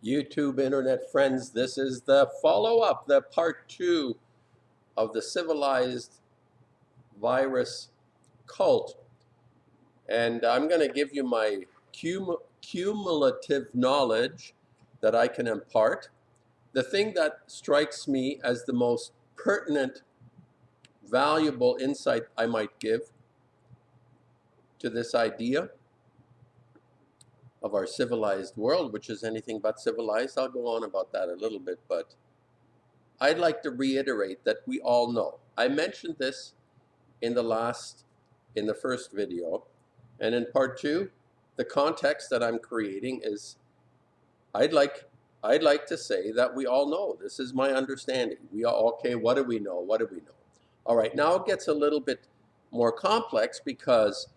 YouTube internet friends, this is the follow-up, the part 2 of the civilized virus cult. And I'm going to give you my cumulative knowledge that I can impart. The thing that strikes me as the most pertinent, valuable insight I might give to this idea of our civilized world, which is anything but civilized. I'll go on about that a little bit, but I'd like to reiterate that we all know. I mentioned this in the first video, and in part 2, the context that I'm creating is I'd like to say that we all know. This is my understanding. We all, okay, what do we know? What do we know? All right, now it gets a little bit more complex because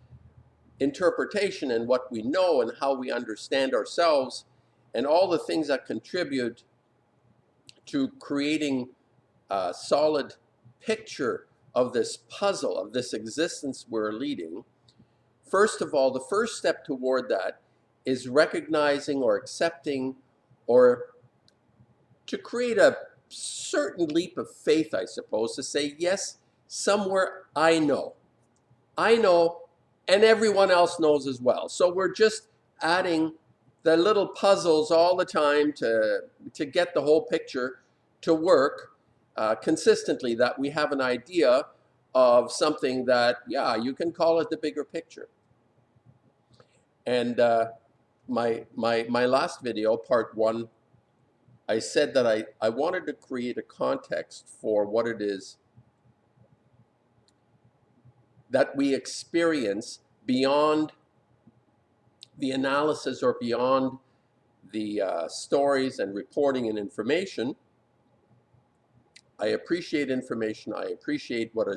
interpretation and what we know and how we understand ourselves and all the things that contribute to creating a solid picture of this puzzle, of this existence we're leading. First of all, the first step toward that is recognizing or accepting or to create a certain leap of faith, I suppose, to say, yes, somewhere I know, and everyone else knows as well. So we're just adding the little puzzles all the time to get the whole picture to work consistently, that we have an idea of something that, yeah, you can call it the bigger picture. And my last video, part 1, I said that I wanted to create a context for what it is that we experience beyond the analysis or beyond the stories and reporting and information. I appreciate information. I appreciate what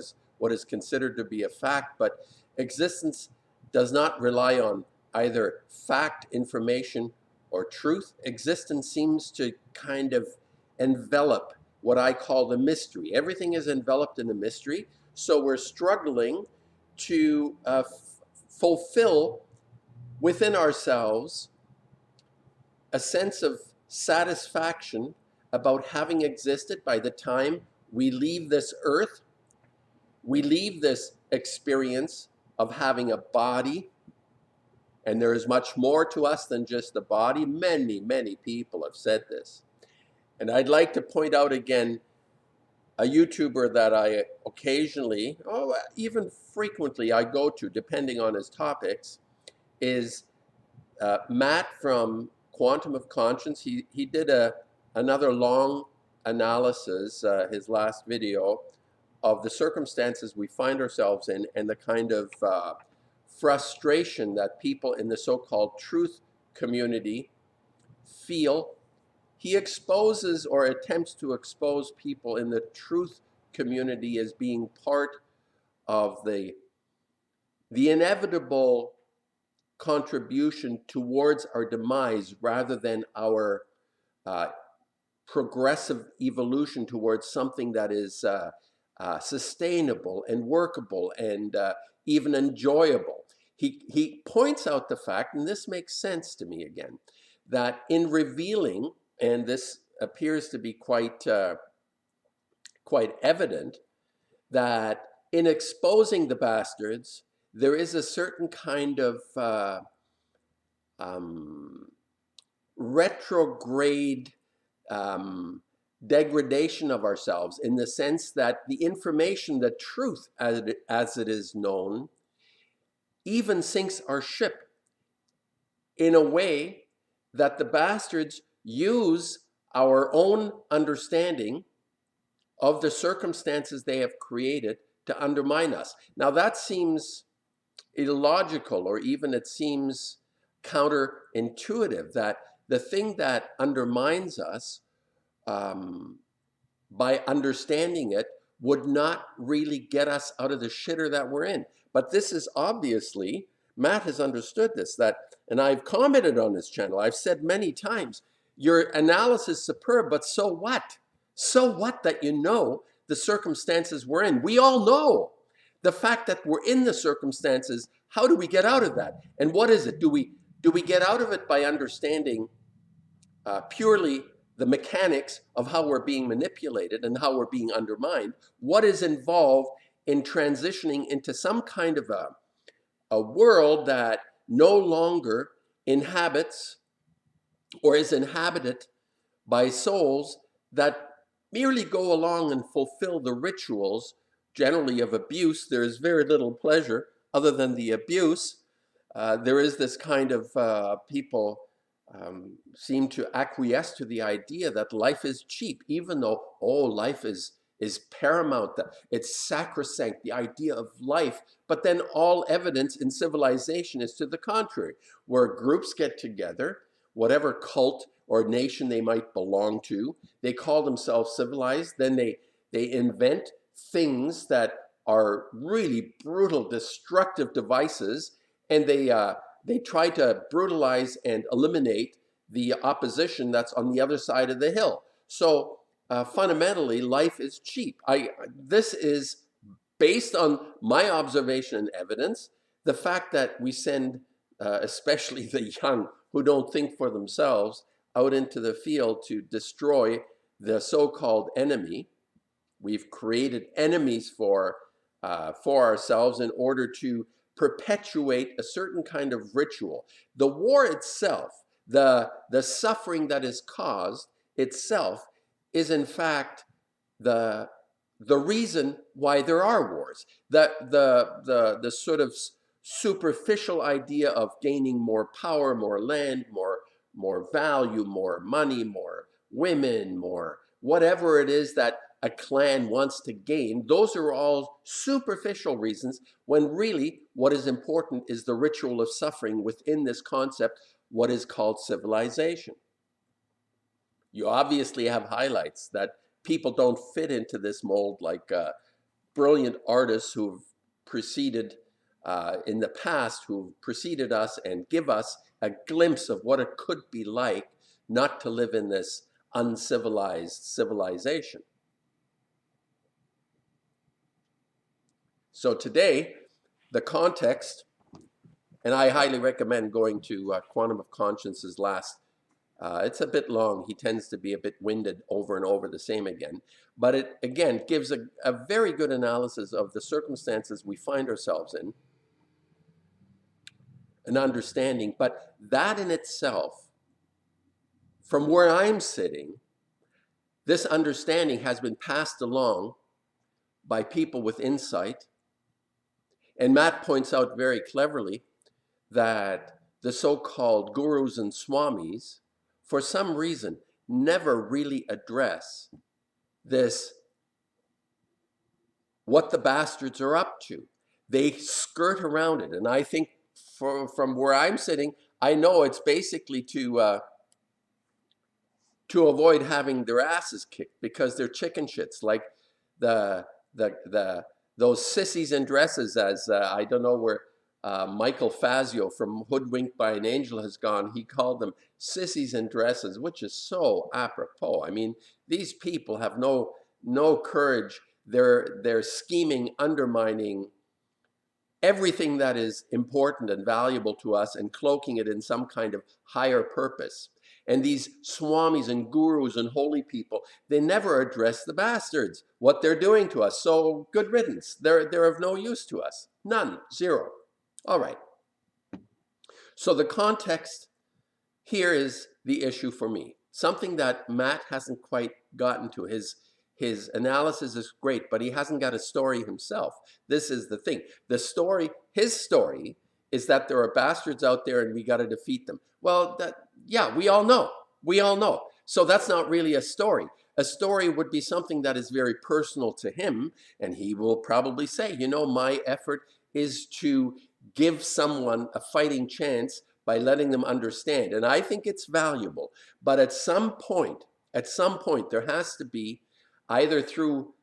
is considered to be a fact, but existence does not rely on either fact, information, or truth. Existence seems to kind of envelop what I call the mystery. Everything is enveloped in the mystery, so we're struggling to fulfill within ourselves a sense of satisfaction about having existed by the time we leave this earth. We leave this experience of having a body, and there is much more to us than just the body. Many, many people have said this. And I'd like to point out again a YouTuber that I occasionally, even frequently, I go to, depending on his topics, is Matt from Quantum of Conscience. He did another long analysis, his last video, of the circumstances we find ourselves in and the kind of frustration that people in the so-called truth community feel. He exposes or attempts to expose people in the truth community as being part of the inevitable contribution towards our demise rather than our progressive evolution towards something that is sustainable and workable and even enjoyable. He points out the fact, and this makes sense to me again, that in revealing, and this appears to be quite evident, that in exposing the bastards, there is a certain kind of retrograde degradation of ourselves, in the sense that the information, the truth as it is known, even sinks our ship in a way that the bastards use our own understanding of the circumstances they have created to undermine us. Now that seems illogical, or even it seems counterintuitive, that the thing that undermines us by understanding it would not really get us out of the shitter that we're in. But this is obviously, Matt has understood this, and I've commented on this channel, I've said many times, your analysis is superb, but so what? So what that you know the circumstances we're in? We all know the fact that we're in the circumstances. How do we get out of that? And what is it? Do we get out of it by understanding purely the mechanics of how we're being manipulated and how we're being undermined. What is involved in transitioning into some kind of a world that no longer inhabits or is inhabited by souls that merely go along and fulfill the rituals, generally of abuse. There is very little pleasure other than the abuse. There is this kind of people seem to acquiesce to the idea that life is cheap, even though, oh, life is paramount, that it's sacrosanct, the idea of life. But then all evidence in civilization is to the contrary, where groups get together, whatever cult or nation they might belong to, they call themselves civilized, then they invent things that are really brutal, destructive devices, and they try to brutalize and eliminate the opposition that's on the other side of the hill. So fundamentally, life is cheap. This is based on my observation and evidence. The fact that we send, especially the young who don't think for themselves, out into the field to destroy the so-called enemy. We've created enemies for ourselves in order to perpetuate a certain kind of ritual. The war itself, the suffering that is caused itself, is in fact the reason why there are wars. The sort of superficial idea of gaining more power, more land, more value, more money, more women, more whatever it is that a clan wants to gain, those are all superficial reasons, when really what is important is the ritual of suffering within this concept, what is called civilization. You obviously have highlights that people don't fit into this mold, like brilliant artists who've preceded in the past, who've preceded us and give us a glimpse of what it could be like not to live in this uncivilized civilization. So today, the context, and I highly recommend going to Quantum of Conscience's last. It's a bit long. He tends to be a bit winded over and over the same again. But it, again, gives a very good analysis of the circumstances we find ourselves in, an understanding. But that in itself, from where I'm sitting, this understanding has been passed along by people with insight. And Matt points out very cleverly that the so-called gurus and swamis, for some reason, never really address this, what the bastards are up to. They skirt around it. And I think from where I'm sitting, I know it's basically to avoid having their asses kicked, because they're chicken shits, like those sissies in dresses, as I don't know where Michael Fazio from Hoodwinked by an Angel has gone. He called them sissies in dresses, which is so apropos. I mean, these people have no courage. They're scheming, undermining everything that is important and valuable to us and cloaking it in some kind of higher purpose. And these swamis and gurus and holy people, they never address the bastards, what they're doing to us. So good riddance. They're of no use to us. None. Zero. All right. So the context here is the issue for me. Something that Matt hasn't quite gotten to. His analysis is great, but he hasn't got a story himself. This is the thing. His story is that there are bastards out there and we got to defeat them. Well, yeah, we all know. We all know. So that's not really a story. A story would be something that is very personal to him, and he will probably say, you know, my effort is to give someone a fighting chance by letting them understand. And I think it's valuable. But at some point, there has to be, either through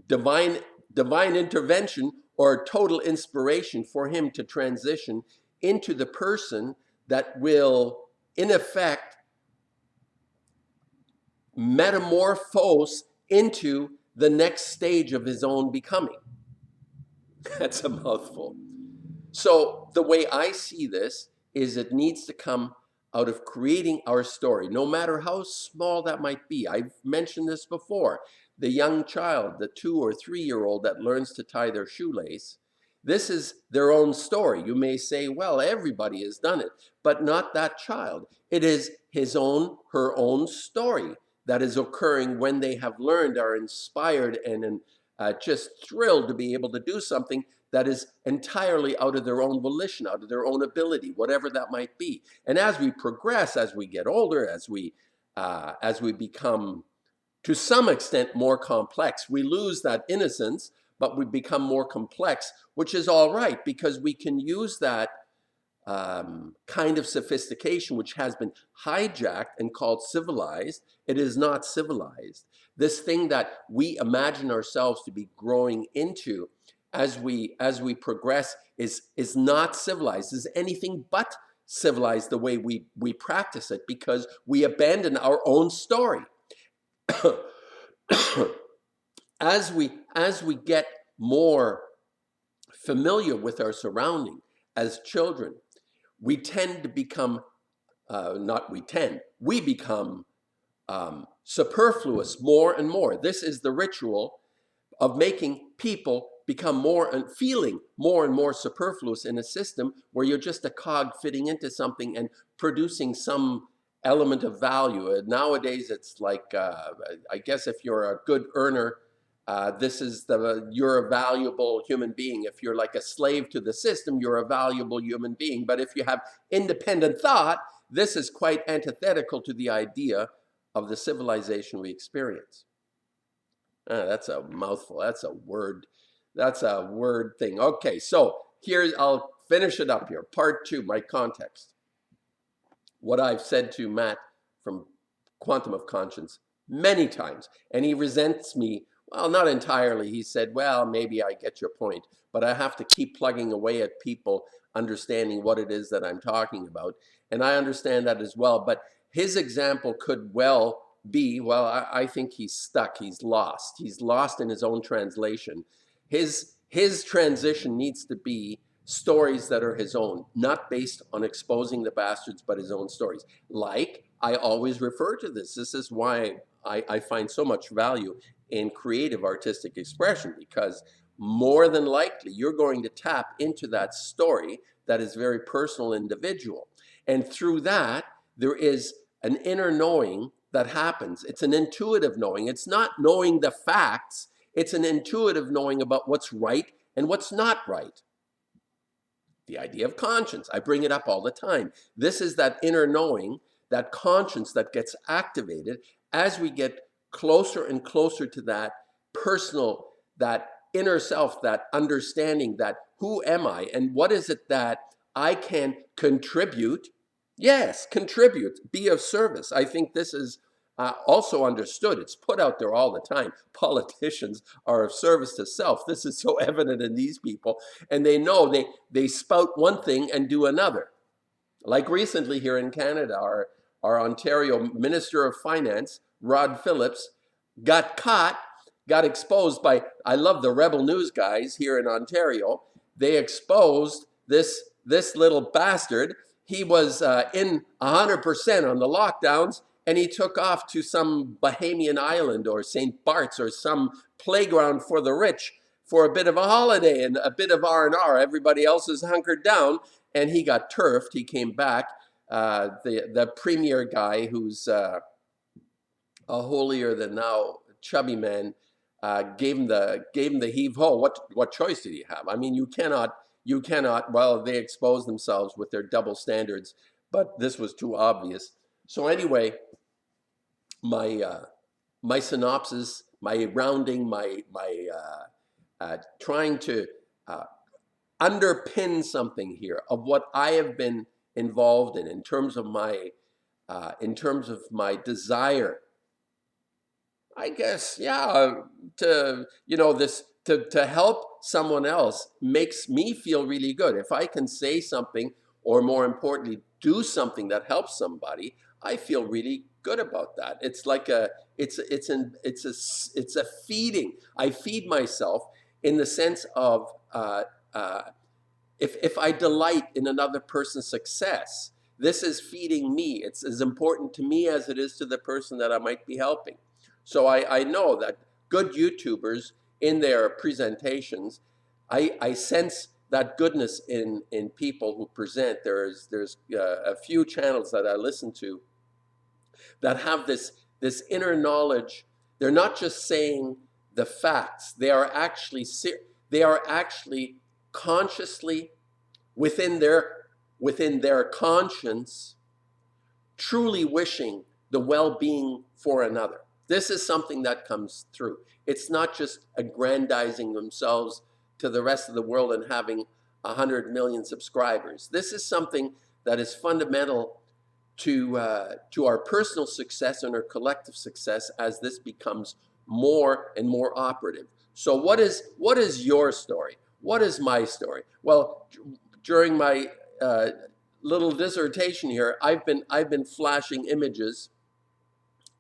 divine intervention or total inspiration, for him to transition into the person that will, in effect, metamorphose into the next stage of his own becoming. That's a mouthful. So the way I see this is it needs to come out of creating our story, no matter how small that might be. I've mentioned this before. The young child, the 2 or 3-year-old that learns to tie their shoelace, this is their own story. You may say, well, everybody has done it, but not that child. It is his own, her own story that is occurring when they have learned, are inspired, and just thrilled to be able to do something that is entirely out of their own volition, out of their own ability, whatever that might be. And as we progress, as we get older, as we become to some extent more complex, we lose that innocence, but we become more complex, which is all right, because we can use that kind of sophistication, which has been hijacked and called civilized. It is not civilized. This thing that we imagine ourselves to be growing into as we progress is not civilized, is anything but civilized the way we practice it, because we abandon our own story. as we get more familiar with our surrounding as children, we tend to become, we become superfluous more and more. This is the ritual of making people become more and feeling more and more superfluous in a system where you're just a cog fitting into something and producing some element of value. Nowadays, it's like, I guess if you're a good earner, you're a valuable human being. If you're like a slave to the system, you're a valuable human being. But if you have independent thought, this is quite antithetical to the idea of the civilization we experience. That's a mouthful. That's a word. That's a word thing. Okay, so I'll finish it up here. Part 2, my context. What I've said to Matt from Quantum of Conscience many times, and he resents me. Well, not entirely. He said, well, maybe I get your point, but I have to keep plugging away at people understanding what it is that I'm talking about. And I understand that as well. But his example could well be, well, I think he's stuck. He's lost. He's lost in his own translation. His transition needs to be stories that are his own, not based on exposing the bastards, but his own stories. Like, I always refer to this. This is why I find so much value in creative artistic expression, because more than likely you're going to tap into that story that is very personal, individual. And through that, there is an inner knowing that happens. It's an intuitive knowing. It's not knowing the facts. It's an intuitive knowing about what's right and what's not right. The idea of conscience, I bring it up all the time. This is that inner knowing, that conscience that gets activated as we get closer and closer to that personal, that inner self, that understanding, that who am I and what is it that I can contribute. Yes, contribute, be of service. I think this is also understood. It's put out there all the time. Politicians are of service to self. This is so evident in these people. And they know they spout one thing and do another. Like recently here in Canada, our Ontario Minister of Finance, Rod Phillips, got caught, got exposed by, I love the Rebel News guys here in Ontario. They exposed this little bastard. He was in 100% on the lockdowns, and he took off to some Bahamian island or St. Bart's or some playground for the rich for a bit of a holiday and a bit of R&R. Everybody else is hunkered down, and he got turfed. He came back. The premier guy, who's a holier than thou chubby man, gave him the heave ho. What choice did he have? I mean, you cannot. Well, they expose themselves with their double standards, but this was too obvious. So anyway, my synopsis, my rounding, my trying to underpin something here of what I have been involved in terms of my desire, I guess, yeah, to help someone else makes me feel really good. If I can say something, or more importantly, do something that helps somebody, I feel really good about that. It's like it's a feeding. I feed myself in the sense of if I delight in another person's success, This is feeding me. It's as important to me as it is to the person that I might be helping. So I know that good YouTubers in their presentations, I sense that goodness in people who present. There's a few channels that I listen to that have this inner knowledge. They're not just saying the facts. They are actually consciously within their conscience truly wishing the well-being for another. This is something that comes through. It's not just aggrandizing themselves to the rest of the world and having 100 million subscribers. This is something that is fundamental to our personal success and our collective success as this becomes more and more operative. So what is your story? What is my story? Well, during my little dissertation here, I've been flashing images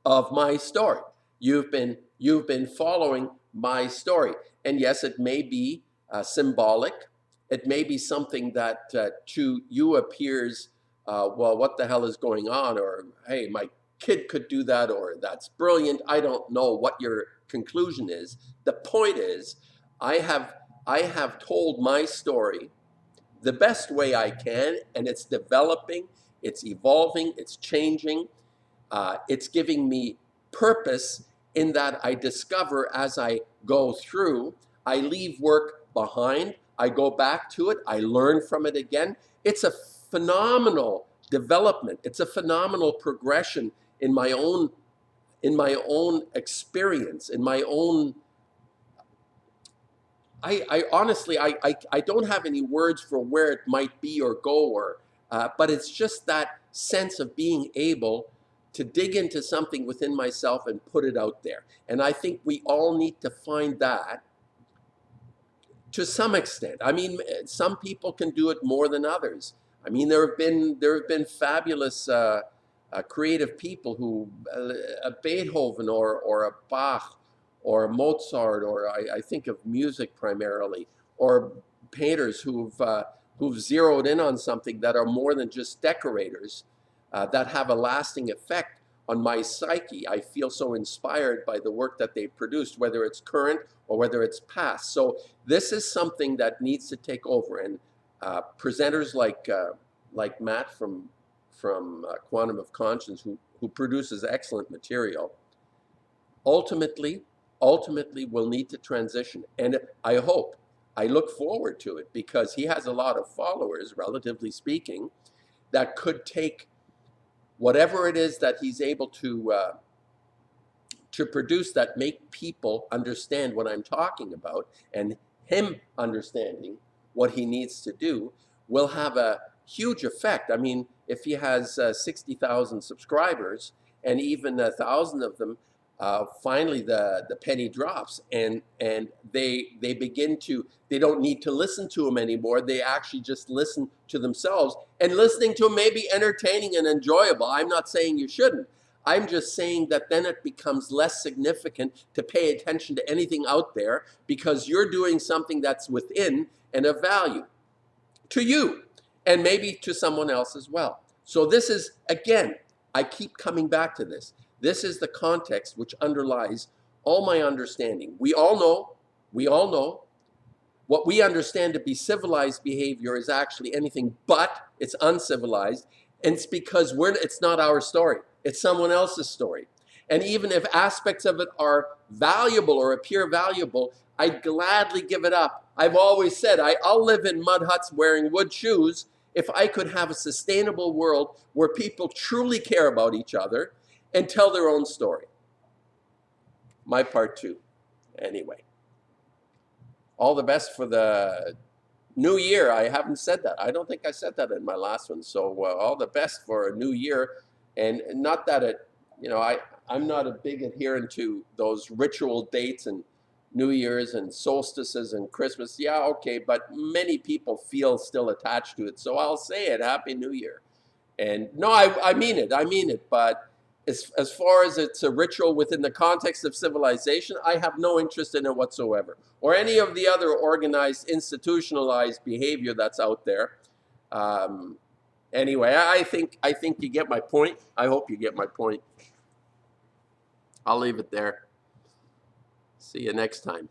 of my story. You've been following my story, and yes, it may be symbolic. It may be something that to you appears, well, what the hell is going on? Or hey, my kid could do that, or that's brilliant. I don't know what your conclusion is. The point is, I have told my story the best way I can, and it's developing, it's evolving, it's changing. It's giving me purpose in that I discover as I go through. I leave work behind. I go back to it. I learn from it again. It's a phenomenal development. It's a phenomenal progression in my own experience, in my own. I honestly, I don't have any words for where it might be or go, or, but it's just that sense of being able to dig into something within myself and put it out there. And I think we all need to find that to some extent. I mean, some people can do it more than others. I mean, there have been fabulous creative people who, a Beethoven or a Bach or a Mozart, or I think of music primarily, or painters who've zeroed in on something that are more than just decorators, that have a lasting effect on my psyche. I feel so inspired by the work that they've produced, whether it's current or whether it's past. So this is something that needs to take over. And presenters like Matt from Quantum of Conscience, who produces excellent material, ultimately will need to transition. And I look forward to it, because he has a lot of followers, relatively speaking, that could take whatever it is that he's able to produce that make people understand what I'm talking about, and him understanding what he needs to do will have a huge effect. I mean, if he has 60,000 subscribers and even 1,000 of them, finally the penny drops, and they begin to, they don't need to listen to him anymore. They actually just listen to themselves, and listening to him may be entertaining and enjoyable. I'm not saying you shouldn't. I'm just saying that then it becomes less significant to pay attention to anything out there, because you're doing something that's within and of value to you, and maybe to someone else as well. So this is, again, I keep coming back to this. This is the context which underlies all my understanding. We all know what we understand to be civilized behavior is actually anything but. It's uncivilized, and it's because it's not our story. It's someone else's story. And even if aspects of it are valuable or appear valuable, I'd gladly give it up. I've always said I'll live in mud huts wearing wood shoes if I could have a sustainable world where people truly care about each other and tell their own story. My part 2, anyway. All the best for the new year. I haven't said that. I don't think I said that in my last one. So all the best for a new year. And not that it, I'm not a big adherent to those ritual dates and New Year's and solstices and Christmas. Yeah, okay, but many people feel still attached to it. So I'll say it, Happy New Year. And no, I mean it. But as far as it's a ritual within the context of civilization, I have no interest in it whatsoever. Or any of the other organized, institutionalized behavior that's out there. Anyway, I think you get my point. I hope you get my point. I'll leave it there. See you next time.